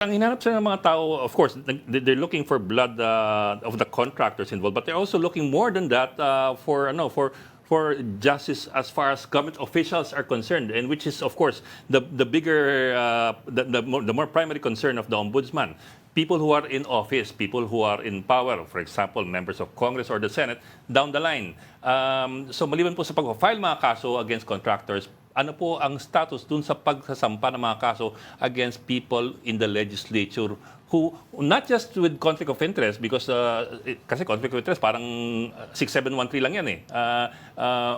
Ang hinanap sa mga tao, of course, they're looking for blood of the contractors involved, but they're also looking more than that for justice as far as government officials are concerned, and which is, of course, the bigger, the more primary concern of the Ombudsman. People who are in office, people who are in power, for example, members of Congress or the Senate, down the line. So maliban po sa pag-file mga kaso against contractors, ano po ang status dun sa pagsasampa ng mga kaso against people in the legislature who, not just with conflict of interest, because kasi conflict of interest parang 6713 lang yan eh.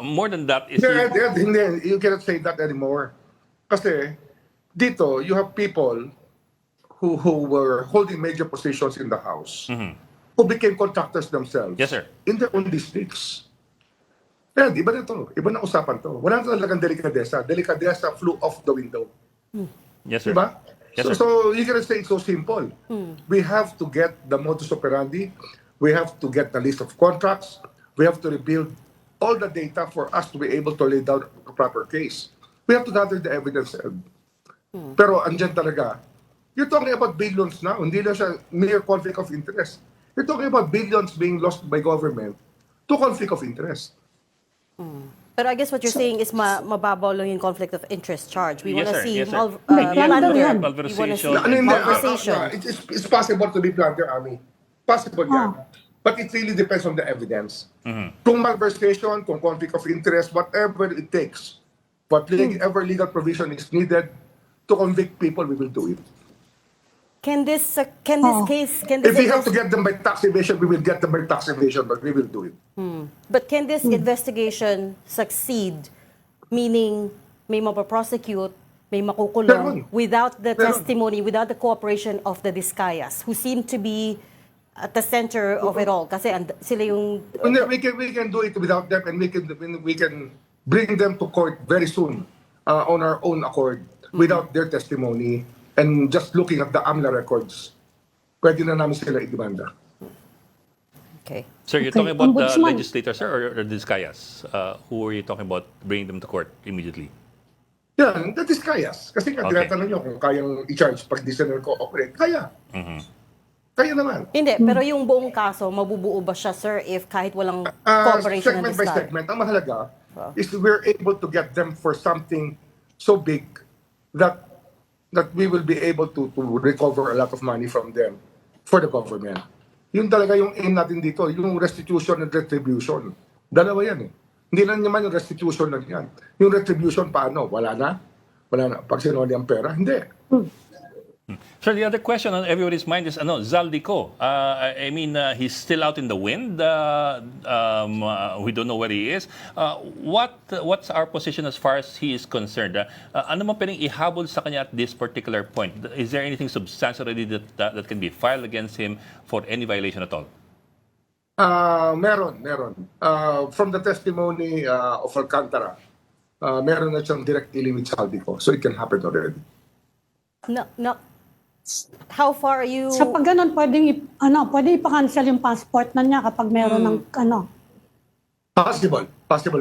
More than that is... Hindi, you cannot say that anymore. Kasi dito, you have people who were holding major positions in the House, who became contractors themselves. Yes, sir. In their own districts. Kaya, iba na ito. Iba na usapan to. Wala na talagang delikadesa. Delikadesa flew off the window. Yes, sir. Diba? Yes, sir. So you cannot say it's so simple. We have to get the modus operandi. We have to get the list of contracts. We have to rebuild all the data for us to be able to lay down a proper case. We have to gather the evidence. Pero andyan talaga, you're talking about billions now. Hindi na siya mere conflict of interest. You're talking about billions being lost by government to conflict of interest. But I guess what you're saying is mababaw lang yung conflict of interest charge. We Yes, want to sir. see Yes, sir. plunder. Malversation. Malversation. It's possible to be plunder, Ami. Possible yan. But it really depends on the evidence. Kung malversation, kung conflict of interest, whatever it takes, whatever legal provision is needed to convict people, we will do it. Can this case... If we have to get them by tax evasion, we will get them by tax evasion, but we will do it. But can this investigation succeed? Meaning, may mapaprosecute, may makukulong, without the testimony, without the cooperation of the Discayas, who seem to be at the center of it all. Kasi sila yung... We can do it without them, and we can bring them to court very soon on our own accord, without their testimony. And just looking at the AMLA records, pwede na namin sila i-demanda. Okay. Sir, you're talking about the legislators, sir, or the Discayas? Who are you talking about bringing them to court immediately? Yan, the Discayas. Kasi nga, tinatanong nyo kung kayang i-charge pag di sila cooperate. Kaya. Kaya naman. Hindi, pero yung buong kaso, mabubuo ba siya, sir, if kahit walang cooperation ng Segment by segment, ang mahalaga is we're able to get them for something so big that we will be able to recover a lot of money from them for the government. Yun talaga yung aim natin dito, yung restitution and retribution. Dalawa yan eh. Hindi lang naman yung restitution lang yan. Yung retribution, paano? Wala na? Wala na. Pag sinuli ang pera? Hindi. Sir, the other question on everybody's mind is Zaldy Co. I mean, he's still out in the wind. We don't know where he is. What's our position as far as he is concerned? Ano man pwedeng ihabol sa kanya at this particular point? Is there anything substantial already that can be filed against him for any violation at all? Meron. From the testimony of Alcantara, meron na siyang direct dealing with Zaldy Co. So it can happen already. No. How far are you... So pag ganun, pwede ipa-cancel yung passport na niya kapag meron ng Possible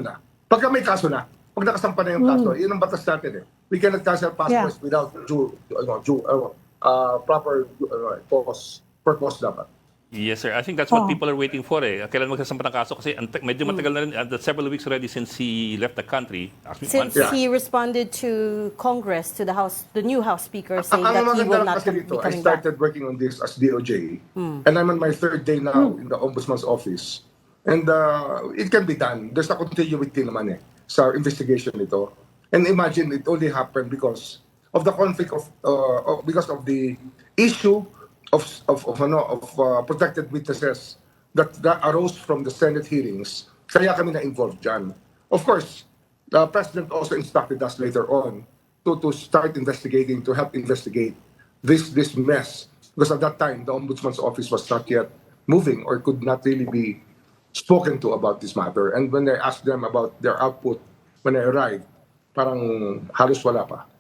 na. Pagka may kaso na, pag nakasampa na yung kaso, yun ang batas natin eh. We cannot cancel passports without proper purpose dapat. Yes, sir. I think that's what people are waiting for eh. Kailan magsasampa ng kaso kasi medyo matagal na rin, several weeks already since he left the country. Since he responded to Congress, to the new House Speaker, saying that he will not be coming back. I started working on this as DOJ, and I'm on my third day now in the Ombudsman's office. And it can be done. There's a continuity naman eh sa investigation nito. And imagine it only happened because of the conflict because of the issue of protected witnesses that arose from the Senate hearings. Kaya kami na-involved dyan. Of course, the President also instructed us later on to start investigating, to help investigate this mess. Because at that time, the Ombudsman's office was not yet moving or could not really be spoken to about this matter. And when I asked them about their output when I arrived, parang halos wala pa.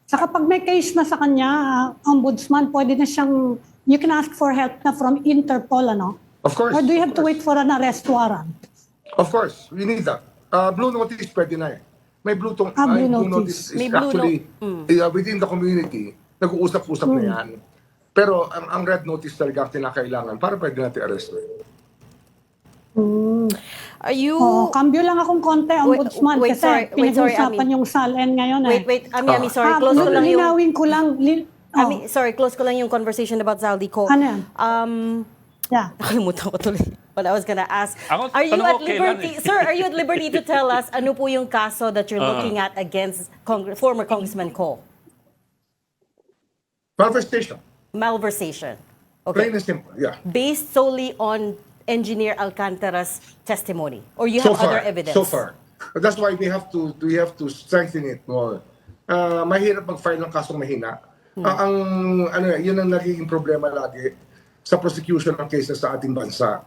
Sa kapag may case na sa kanya, Ombudsman, pwede na siyang, you can ask for help na from Interpol, Of course. Or do you have to wait for an arrest warrant? Of course, we need that. Blue notice pwede na eh. May blue notice is May blue actually within the community. nag-uusap-usap na yan. Pero ang red notice talaga ang kinakailangan para pwede natin arresto. Are you... Cambio lang akong konti, Ombudsman, wait, kasi sorry, pinag-usapan Ami. yung SALN ngayon eh. Wait, Ami, sorry. Close ko lang yung... Linawin ko lang. Ami, sorry, close ko lang yung conversation about Zaldy Co. Ano yan? Yeah. Nakalimutan ko tuloy. But I was gonna ask, Ako, are you at okay lang liberty, sir, are you at liberty to tell us ano po yung kaso that you're looking at against former Congressman Co? Malversation. Malversation. Plain Okay. and simple, yeah. Based solely on Engineer Alcantara's testimony? Or you have other evidence? So far. That's why we have to strengthen it more. Mahirap mag-file ng kasong mahina. Yun ang nagiging problema lagi sa prosecution ng cases sa ating bansa.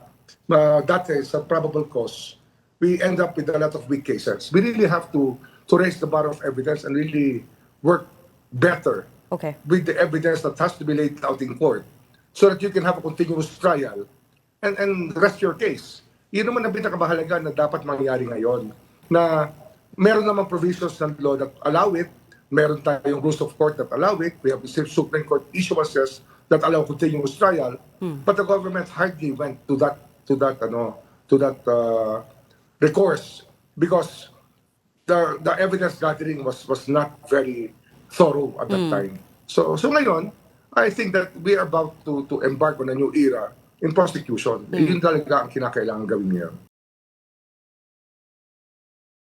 Dati, sa probable cause, we end up with a lot of weak cases. We really have to raise the bar of evidence and really work better with the evidence that has to be laid out in court so that you can have a continuous trial and rest your case. Yun naman ang pinakamahalaga na dapat mangyari ngayon. Na meron naman provisions ng law that allow it, meron tayong rules of court that allow it, we have the Supreme Court issuances that allow continuous trial, but the government hardly went to that recourse because the evidence gathering was not very thorough at that time. So ngayon, I think that we are about to embark on a new era in prosecution. Yun talaga ang kinakailangan gawin niya.